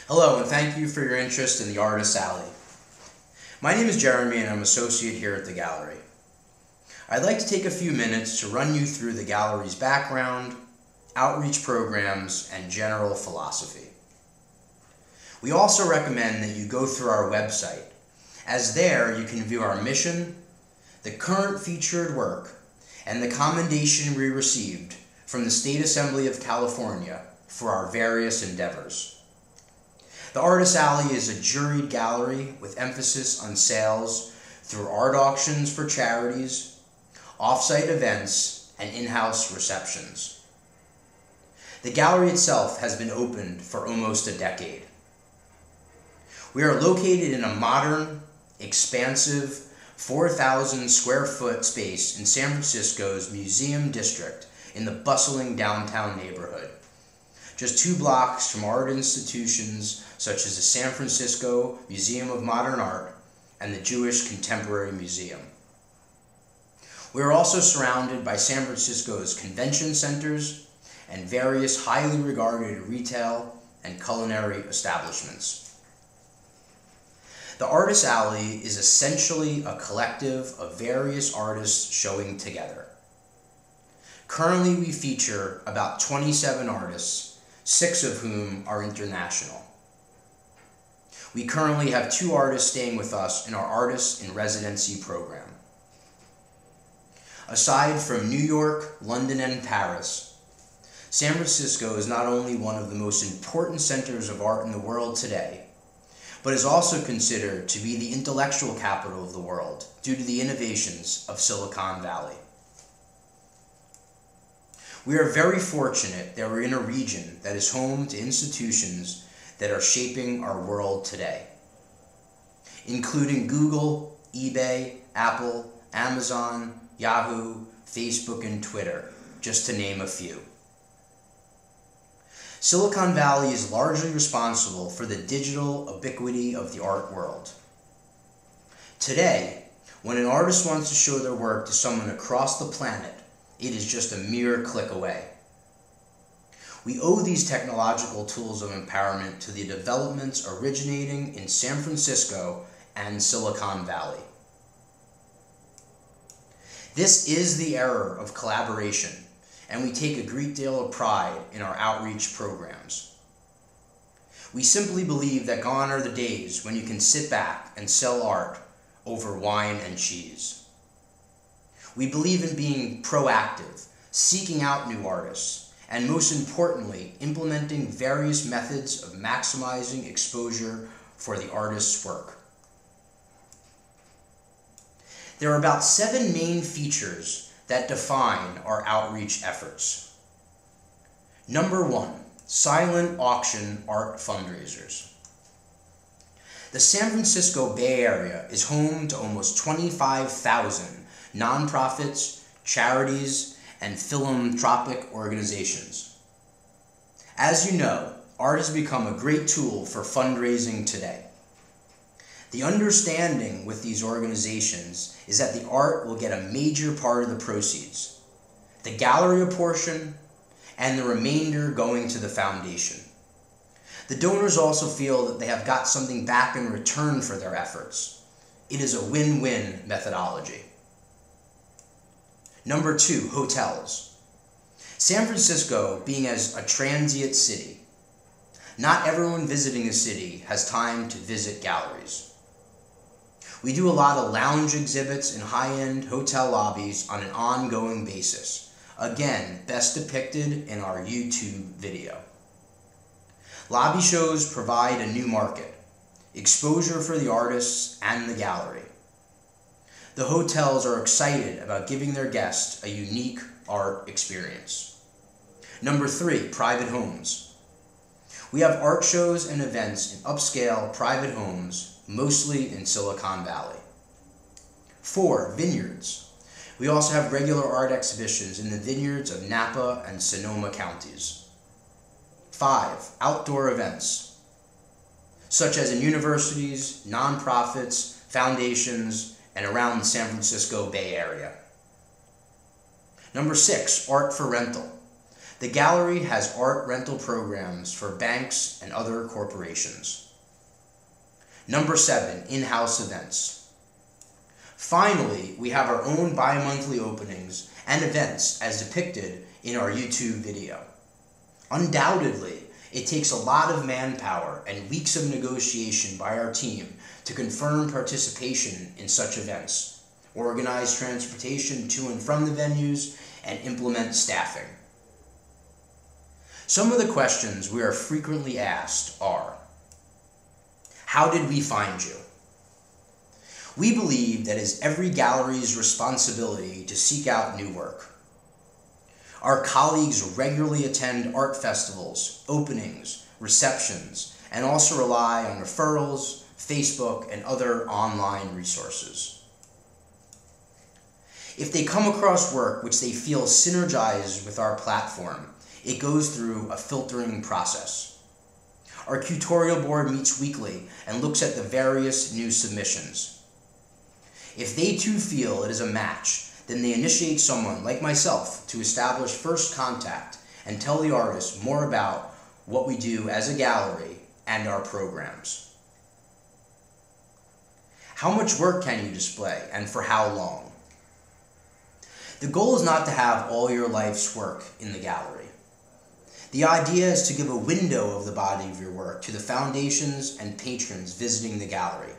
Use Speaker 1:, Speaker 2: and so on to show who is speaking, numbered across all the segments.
Speaker 1: Hello, and thank you for your interest in the Artist Alley. My name is Jeremy, and I'm an associate here at the gallery. I'd like to take a few minutes to run you through the gallery's background, outreach programs, and general philosophy. We also recommend that you go through our website, as there you can view our mission, the current featured work, and the commendation we received from the State Assembly of California for our various endeavors. The Artist Alley is a juried gallery with emphasis on sales through art auctions for charities, off-site events, and in-house receptions. The gallery itself has been opened for almost a decade. We are located in a modern, expansive, 4,000 square foot space in San Francisco's Museum District in the bustling downtown neighborhood, just 2 blocks from art institutions such as the San Francisco Museum of Modern Art and the Jewish Contemporary Museum. We are also surrounded by San Francisco's convention centers and various highly regarded retail and culinary establishments. The Artist Alley is essentially a collective of various artists showing together. Currently, we feature about 27 artists, 6 of whom are international. We currently have 2 artists staying with us in our Artists in Residency program. Aside from New York, London, and Paris, San Francisco is not only one of the most important centers of art in the world today, but is also considered to be the intellectual capital of the world due to the innovations of Silicon Valley. We are very fortunate that we're in a region that is home to institutions that are shaping our world today, including Google, eBay, Apple, Amazon, Yahoo, Facebook, and Twitter, just to name a few. Silicon Valley is largely responsible for the digital ubiquity of the art world. Today, when an artist wants to show their work to someone across the planet, it is just a mere click away. We owe these technological tools of empowerment to the developments originating in San Francisco and Silicon Valley. This is the era of collaboration, and we take a great deal of pride in our outreach programs. We simply believe that gone are the days when you can sit back and sell art over wine and cheese. We believe in being proactive, seeking out new artists, and most importantly, implementing various methods of maximizing exposure for the artist's work. There are about 7 main features that define our outreach efforts. Number 1, silent auction art fundraisers. The San Francisco Bay Area is home to almost 25,000 nonprofits, charities, and philanthropic organizations. As you know, art has become a great tool for fundraising today. The understanding with these organizations is that the art will get a major part of the proceeds, the gallery a portion, and the remainder going to the foundation. The donors also feel that they have got something back in return for their efforts. It is a win-win methodology. Number 2, hotels. San Francisco being as a transient city, not everyone visiting a city has time to visit galleries. We do a lot of lounge exhibits in high-end hotel lobbies on an ongoing basis. Again, best depicted in our YouTube video. Lobby shows provide a new market, exposure for the artists and the gallery. The hotels are excited about giving their guests a unique art experience. Number 3, private homes. We have art shows and events in upscale private homes, mostly in Silicon Valley. 4, vineyards. We also have regular art exhibitions in the vineyards of Napa and Sonoma counties. 5, outdoor events, such as in universities, nonprofits, foundations, and around the San Francisco Bay Area. Number 6, art for rental. The gallery has art rental programs for banks and other corporations. Number 7, in-house events. Finally, we have our own bi-monthly openings and events as depicted in our YouTube video. Undoubtedly, it takes a lot of manpower and weeks of negotiation by our team to confirm participation in such events, organize transportation to and from the venues, and implement staffing. Some of the questions we are frequently asked are, how did we find you? We believe that it is every gallery's responsibility to seek out new work. Our colleagues regularly attend art festivals, openings, receptions, and also rely on referrals, Facebook, and other online resources. If they come across work which they feel synergizes with our platform, it goes through a filtering process. Our tutorial board meets weekly and looks at the various new submissions. If they too feel it is a match, then they initiate someone like myself to establish first contact and tell the artist more about what we do as a gallery and our programs. How much work can you display and for how long? The goal is not to have all your life's work in the gallery. The idea is to give a window of the body of your work to the foundations and patrons visiting the gallery.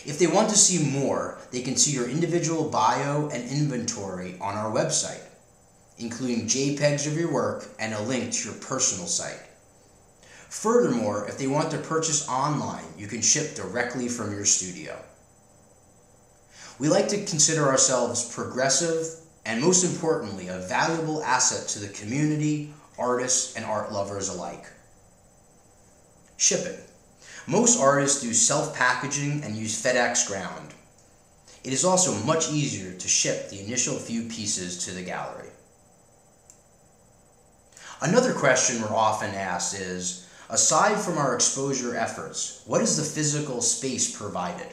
Speaker 1: If they want to see more, they can see your individual bio and inventory on our website, including JPEGs of your work and a link to your personal site. Furthermore, if they want to purchase online, you can ship directly from your studio. We like to consider ourselves progressive and, most importantly, a valuable asset to the community, artists, and art lovers alike. Shipping. Most artists do self-packaging and use FedEx Ground. It is also much easier to ship the initial few pieces to the gallery. Another question we're often asked is, aside from our exposure efforts, what is the physical space provided?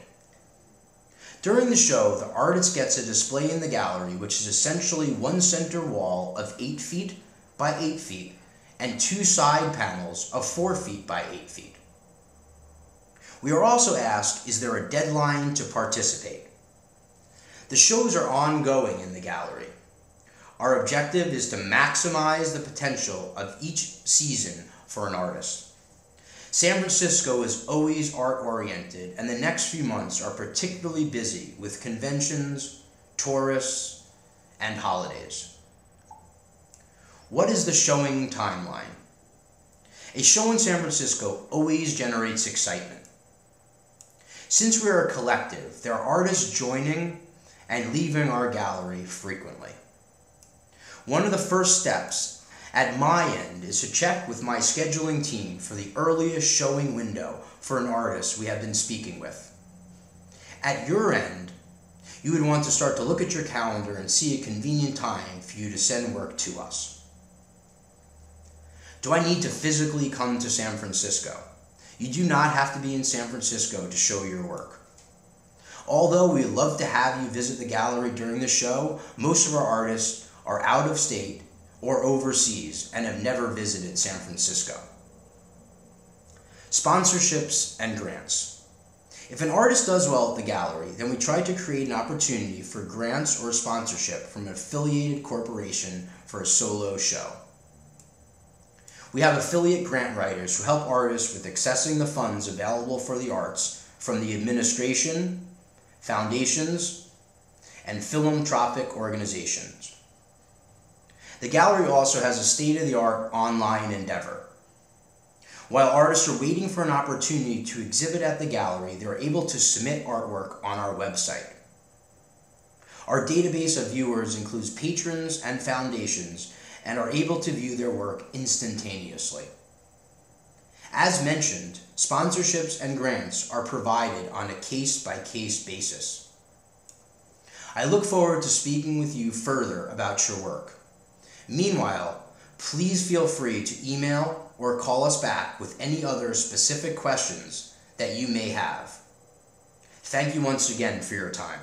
Speaker 1: During the show, the artist gets a display in the gallery, which is essentially one center wall of 8 feet by 8 feet and 2 side panels of 4 feet by 8 feet. We are also asked, is there a deadline to participate? The shows are ongoing in the gallery. Our objective is to maximize the potential of each season for an artist. San Francisco is always art-oriented, and the next few months are particularly busy with conventions, tourists, and holidays. What is the showing timeline? A show in San Francisco always generates excitement. Since we are a collective, there are artists joining and leaving our gallery frequently. One of the first steps at my end is to check with my scheduling team for the earliest showing window for an artist we have been speaking with. At your end, you would want to start to look at your calendar and see a convenient time for you to send work to us. Do I need to physically come to San Francisco? You do not have to be in San Francisco to show your work. Although we'd love to have you visit the gallery during the show, most of our artists are out of state or overseas and have never visited San Francisco. Sponsorships and grants. If an artist does well at the gallery, then we try to create an opportunity for grants or sponsorship from an affiliated corporation for a solo show. We have affiliate grant writers who help artists with accessing the funds available for the arts from the administration, foundations, and philanthropic organizations. The gallery also has a state-of-the-art online endeavor. While artists are waiting for an opportunity to exhibit at the gallery, they are able to submit artwork on our website. Our database of viewers includes patrons and foundations and are able to view their work instantaneously. As mentioned, sponsorships and grants are provided on a case-by-case basis. I look forward to speaking with you further about your work. Meanwhile, please feel free to email or call us back with any other specific questions that you may have. Thank you once again for your time.